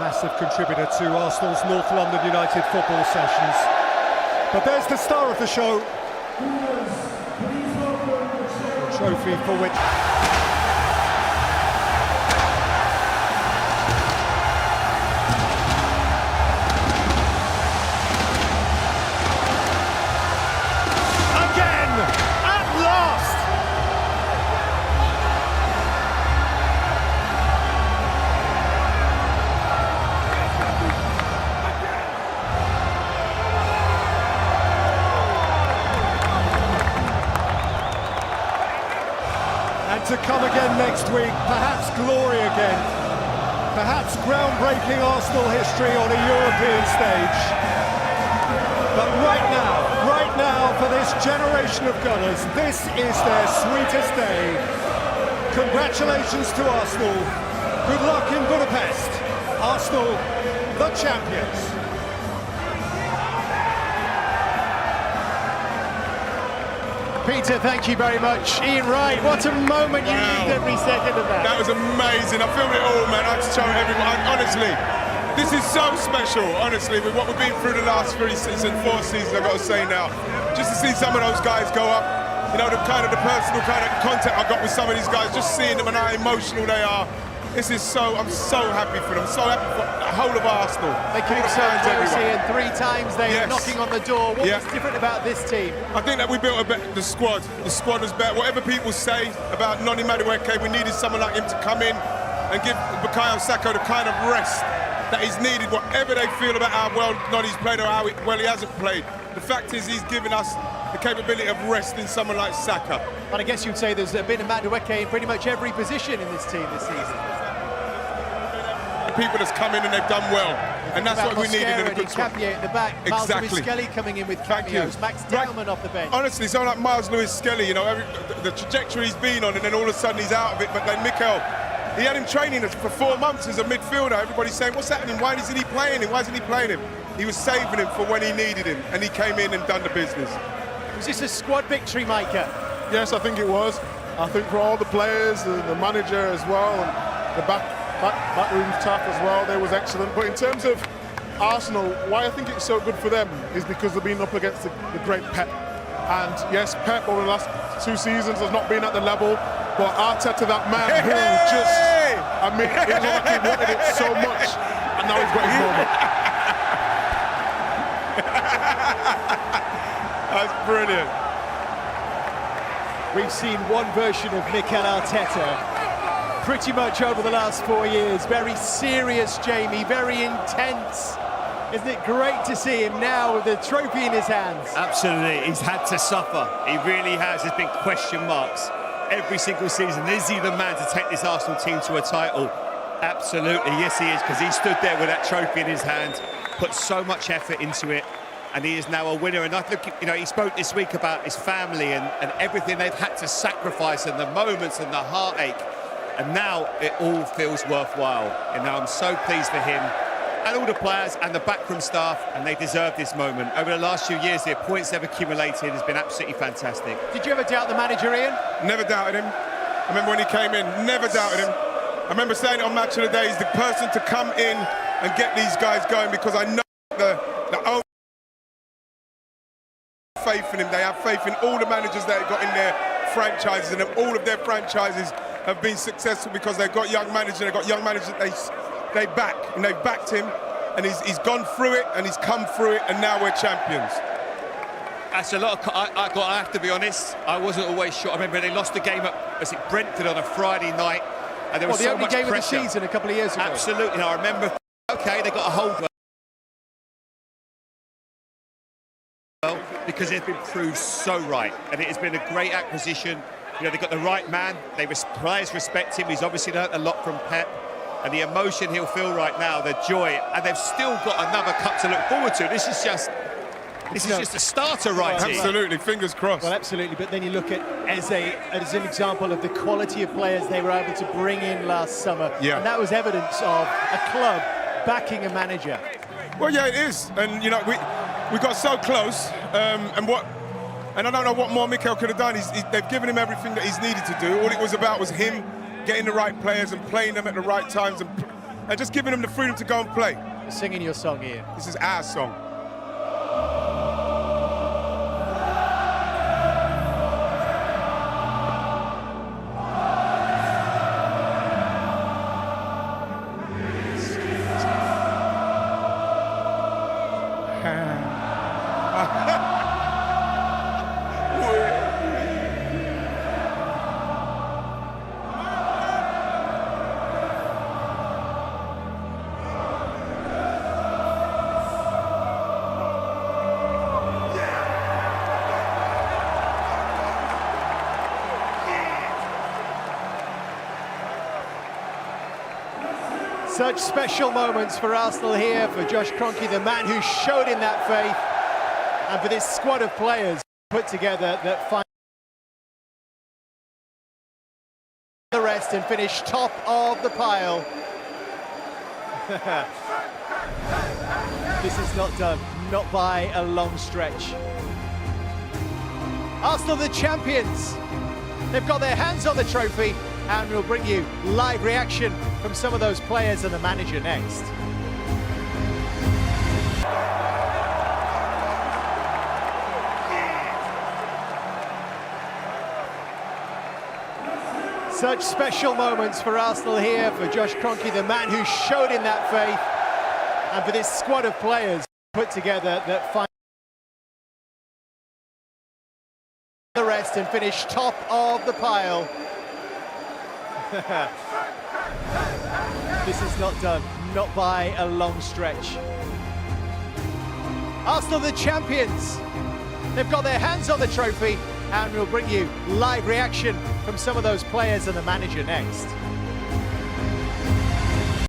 massive contributor to Arsenal's North London United football sessions. But there's the star of the show, the trophy for which... to come again next week, perhaps glory again, perhaps groundbreaking Arsenal history on a European stage. But right now, for this generation of Gunners, this is their sweetest day. Congratulations to Arsenal. Good luck in Budapest. Arsenal, the champions. Peter, thank you very much. Ian Wright, what a moment. You lived every second of that. That was amazing. I filmed it all, man. I just showed everyone. Honestly, this is so special, honestly, with what we've been through the last 3 seasons, 4 seasons, I've got to say now. Just to see some of those guys go up, you know, the personal kind of contact I got with some of these guys, just seeing them and how emotional they are. This is I'm so happy for them, so happy for the whole of Arsenal. They came so close, Ian, 3 times they were knocking on the door. What was different about this team? I think that we built the squad. The squad was better. Whatever people say about Noni Madueke, we needed someone like him to come in and give Bukayo Saka the kind of rest that is needed, whatever they feel about how well Noni's played or how well he hasn't played. The fact is he's given us the capability of resting someone like Saka. But I guess you'd say there's been a Madueke in pretty much every position in this team this season. People that's come in and they've done well, and that's what we needed in a good squad. At the back, exactly. Miles Lewis-Skelly coming in with cameos, Max Dellman off the bench. Honestly, someone like Miles Lewis-Skelly, you know, the trajectory he's been on, and then all of a sudden he's out of it. But like Mikel, he had him training for 4 months as a midfielder. Everybody's saying, what's happening? Why isn't he playing him? Why isn't he playing him? He was saving him for when he needed him, and he came in and done the business. Was this a squad victory, Micah? Yes, I think it was. I think for all the players, the manager as well, and the backroom staff as well, they was excellent. But in terms of Arsenal, why I think it's so good for them is because they've been up against the great Pep. And yes, Pep over the last 2 seasons has not been at the level, but Arteta, that man who just, I mean, it was like he wanted it so much, and now he's got his moment. That's brilliant. We've seen one version of Mikel Arteta pretty much over the last 4 years. Very serious, Jamie, very intense. Isn't it great to see him now with the trophy in his hands? Absolutely, he's had to suffer. He really has. There's been question marks every single season. Is he the man to take this Arsenal team to a title? Absolutely, yes he is, because he stood there with that trophy in his hand, put so much effort into it, and he is now a winner. And I think, you know, he spoke this week about his family and everything they've had to sacrifice, and the moments and the heartache. And now it all feels worthwhile. And now I'm so pleased for him and all the players and the backroom staff, and they deserve this moment. Over the last few years, the points they've accumulated has been absolutely fantastic. Did you ever doubt the manager, Ian? Never doubted him. I remember when he came in, never doubted him. I remember saying it on Match of the Day, he's the person to come in and get these guys going, because I know the own faith in him. They have faith in all the managers that have got in their franchises, and all of their franchises have been successful because they've got young managers, they've back, and they've backed him, and he's gone through it, and he's come through it, and now we're champions. That's a lot of, I have to be honest, I wasn't always sure. I remember they lost the game at Brentford on a Friday night, and there was so much pressure. The only game of the season a couple of years ago. Absolutely, I remember, okay, they got a hold because they've been proved so right, and it has been a great acquisition. You know, they've got the right man, players respect him, he's obviously learnt a lot from Pep, and the emotion he'll feel right now, the joy, and they've still got another cup to look forward to. This is just a starter right here. Absolutely, fingers crossed. Well, absolutely, but then you look at as an example of the quality of players they were able to bring in last summer, and that was evidence of a club backing a manager. Well, yeah, it is, and you know, we got so close, and I don't know what more Mikel could have done. They've given him everything that he's needed to do. All it was about was him getting the right players and playing them at the right times and and just giving them the freedom to go and play. Singing your song here. This is our song. Such special moments for Arsenal here, for Josh Kroenke, the man who showed him that faith, and for this squad of players put together that find the rest and finish top of the pile. This is not done, not by a long stretch. Arsenal the champions. They've got their hands on the trophy, and we'll bring you live reaction from some of those players and the manager next. Such special moments for Arsenal here, for Josh Kroenke, the man who showed him that faith, and for this squad of players put together that find the rest and finish top of the pile. This is not done, not by a long stretch. Arsenal the champions. They've got their hands on the trophy, and we'll bring you live reaction from some of those players and the manager next.